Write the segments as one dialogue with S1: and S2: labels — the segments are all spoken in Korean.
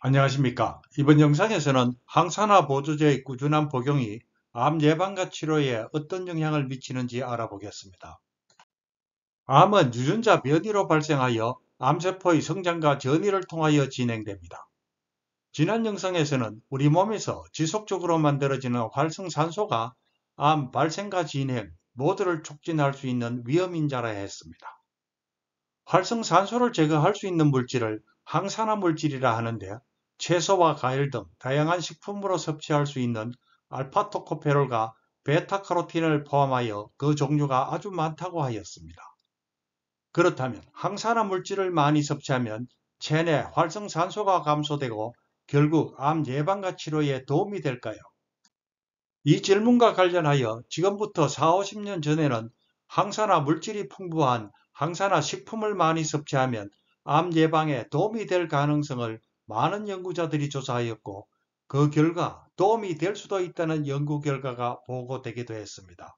S1: 안녕하십니까. 이번 영상에서는 항산화 보조제의 꾸준한 복용이 암 예방과 치료에 어떤 영향을 미치는지 알아보겠습니다. 암은 유전자 변이로 발생하여 암세포의 성장과 전이를 통하여 진행됩니다. 지난 영상에서는 우리 몸에서 지속적으로 만들어지는 활성산소가 암 발생과 진행 모두를 촉진할 수 있는 위험인자라 했습니다. 활성산소를 제거할 수 있는 물질을 항산화 물질이라 하는데, 채소와 과일 등 다양한 식품으로 섭취할 수 있는 알파토코페롤과 베타카로틴을 포함하여 그 종류가 아주 많다고 하였습니다. 그렇다면 항산화 물질을 많이 섭취하면 체내 활성산소가 감소되고 결국 암 예방과 치료에 도움이 될까요? 이 질문과 관련하여 지금부터 4, 50년 전에는 항산화 물질이 풍부한 항산화 식품을 많이 섭취하면 암 예방에 도움이 될 가능성을 많은 연구자들이 조사하였고, 그 결과 도움이 될 수도 있다는 연구 결과가 보고되기도 했습니다.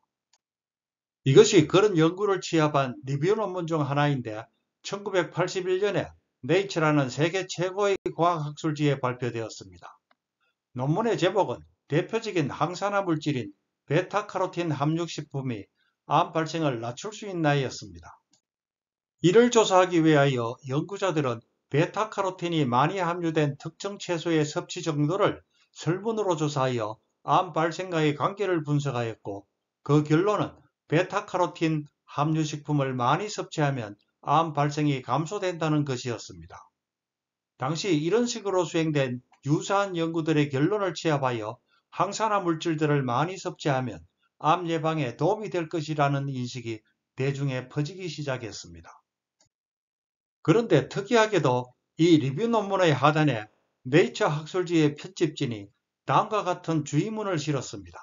S1: 이것이 그런 연구를 취합한 리뷰 논문 중 하나인데, 1981년에 네이처라는 세계 최고의 과학학술지에 발표되었습니다. 논문의 제목은 대표적인 항산화 물질인 베타카로틴 함유식품이 암 발생을 낮출 수 있나였습니다. 이를 조사하기 위하여 연구자들은 베타카로틴이 많이 함유된 특정 채소의 섭취 정도를 설문으로 조사하여 암 발생과의 관계를 분석하였고, 그 결론은 베타카로틴 함유식품을 많이 섭취하면 암 발생이 감소된다는 것이었습니다. 당시 이런 식으로 수행된 유사한 연구들의 결론을 취합하여 항산화 물질들을 많이 섭취하면 암 예방에 도움이 될 것이라는 인식이 대중에 퍼지기 시작했습니다. 그런데 특이하게도 이 리뷰 논문의 하단에 네이처 학술지의 편집진이 다음과 같은 주의문을 실었습니다.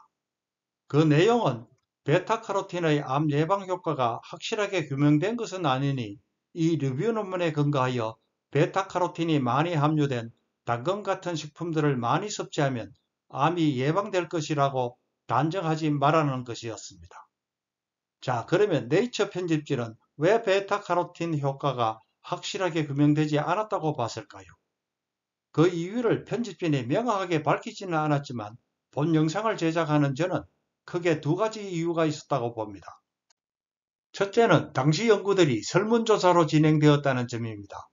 S1: 그 내용은 베타카로틴의 암 예방 효과가 확실하게 규명된 것은 아니니 이 리뷰 논문에 근거하여 베타카로틴이 많이 함유된 당근 같은 식품들을 많이 섭취하면 암이 예방될 것이라고 단정하지 말라는 것이었습니다. 자, 그러면 네이처 편집진은 왜 베타카로틴 효과가 확실하게 규명되지 않았다고 봤을까요? 그 이유를 편집진이 명확하게 밝히지는 않았지만, 본 영상을 제작하는 저는 크게 두 가지 이유가 있었다고 봅니다. 첫째는 당시 연구들이 설문조사로 진행되었다는 점입니다.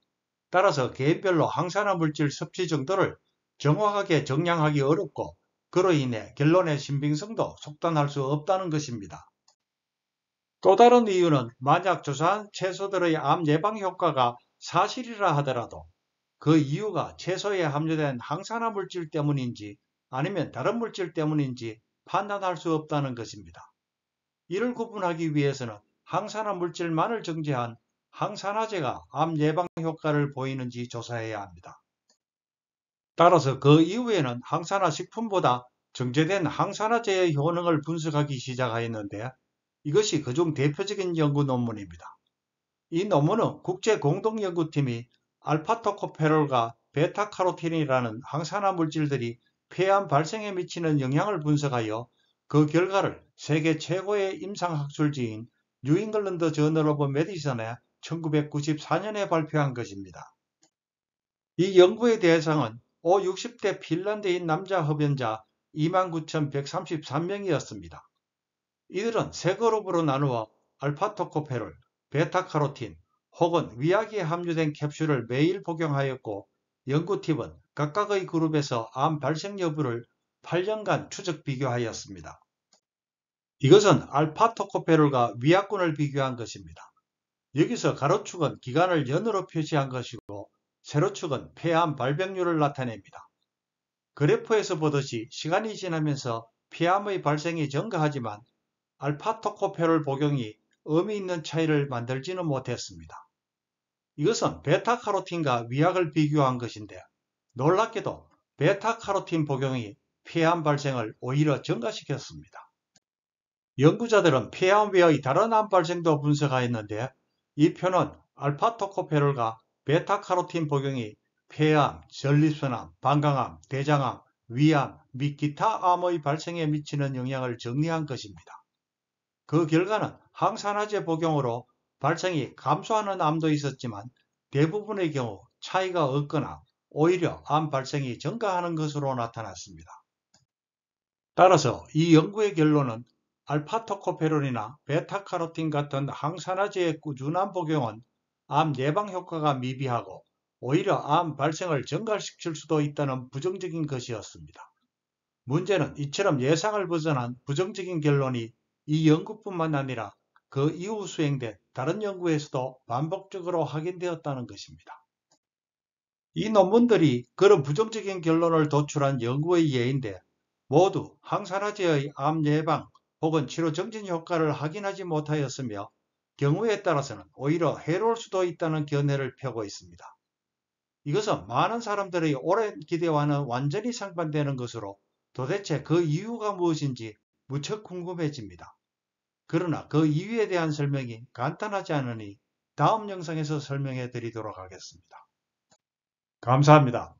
S1: 따라서 개인별로 항산화 물질 섭취 정도를 정확하게 정량하기 어렵고, 그로 인해 결론의 신빙성도 속단할 수 없다는 것입니다. 또 다른 이유는 만약 조사한 채소들의 암 예방 효과가 사실이라 하더라도 그 이유가 채소에 함유된 항산화 물질 때문인지 아니면 다른 물질 때문인지 판단할 수 없다는 것입니다. 이를 구분하기 위해서는 항산화 물질만을 정제한 항산화제가 암 예방 효과를 보이는지 조사해야 합니다. 따라서 그 이후에는 항산화 식품보다 정제된 항산화제의 효능을 분석하기 시작하였는데, 이것이 그중 대표적인 연구 논문입니다. 이 논문은 국제공동연구팀이 알파토코페롤과 베타카로틴이라는 항산화 물질들이 폐암 발생에 미치는 영향을 분석하여 그 결과를 세계 최고의 임상학술지인 뉴잉글랜드 저널 오브 메디슨에 1994년에 발표한 것입니다. 이 연구의 대상은 60대 핀란드인 남자 흡연자 29,133명이었습니다. 이들은 세 그룹으로 나누어 알파토코페롤, 베타카로틴 혹은 위약이 함유된 캡슐을 매일 복용하였고, 연구팀은 각각의 그룹에서 암 발생 여부를 8년간 추적 비교하였습니다. 이것은 알파토코페롤과 위약군을 비교한 것입니다. 여기서 가로축은 기간을 연으로 표시한 것이고, 세로축은 폐암 발병률을 나타냅니다. 그래프에서 보듯이 시간이 지나면서 폐암의 발생이 증가하지만 알파토코페롤 복용이 의미 있는 차이를 만들지는 못했습니다. 이것은 베타카로틴과 위약을 비교한 것인데, 놀랍게도 베타카로틴 복용이 폐암 발생을 오히려 증가시켰습니다. 연구자들은 폐암 외의 다른 암 발생도 분석하였는데, 이 표는 알파토코페롤과 베타카로틴 복용이 폐암, 전립선암, 방광암, 대장암, 위암 및 기타 암의 발생에 미치는 영향을 정리한 것입니다. 그 결과는 항산화제 복용으로 발생이 감소하는 암도 있었지만, 대부분의 경우 차이가 없거나 오히려 암 발생이 증가하는 것으로 나타났습니다. 따라서 이 연구의 결론은 알파토코페론이나 베타카로틴 같은 항산화제의 꾸준한 복용은 암 예방 효과가 미비하고 오히려 암 발생을 증가시킬 수도 있다는 부정적인 것이었습니다. 문제는 이처럼 예상을 벗어난 부정적인 결론이 이 연구뿐만 아니라 그 이후 수행된 다른 연구에서도 반복적으로 확인되었다는 것입니다. 이 논문들이 그런 부정적인 결론을 도출한 연구의 예인데 모두 항산화제의 암 예방 혹은 치료 정진 효과를 확인하지 못하였으며 경우에 따라서는 오히려 해로울 수도 있다는 견해를 펴고 있습니다. 이것은 많은 사람들의 오랜 기대와는 완전히 상반되는 것으로 도대체 그 이유가 무엇인지 무척 궁금해집니다. 그러나 그 이유에 대한 설명이 간단하지 않으니 다음 영상에서 설명해 드리도록 하겠습니다. 감사합니다.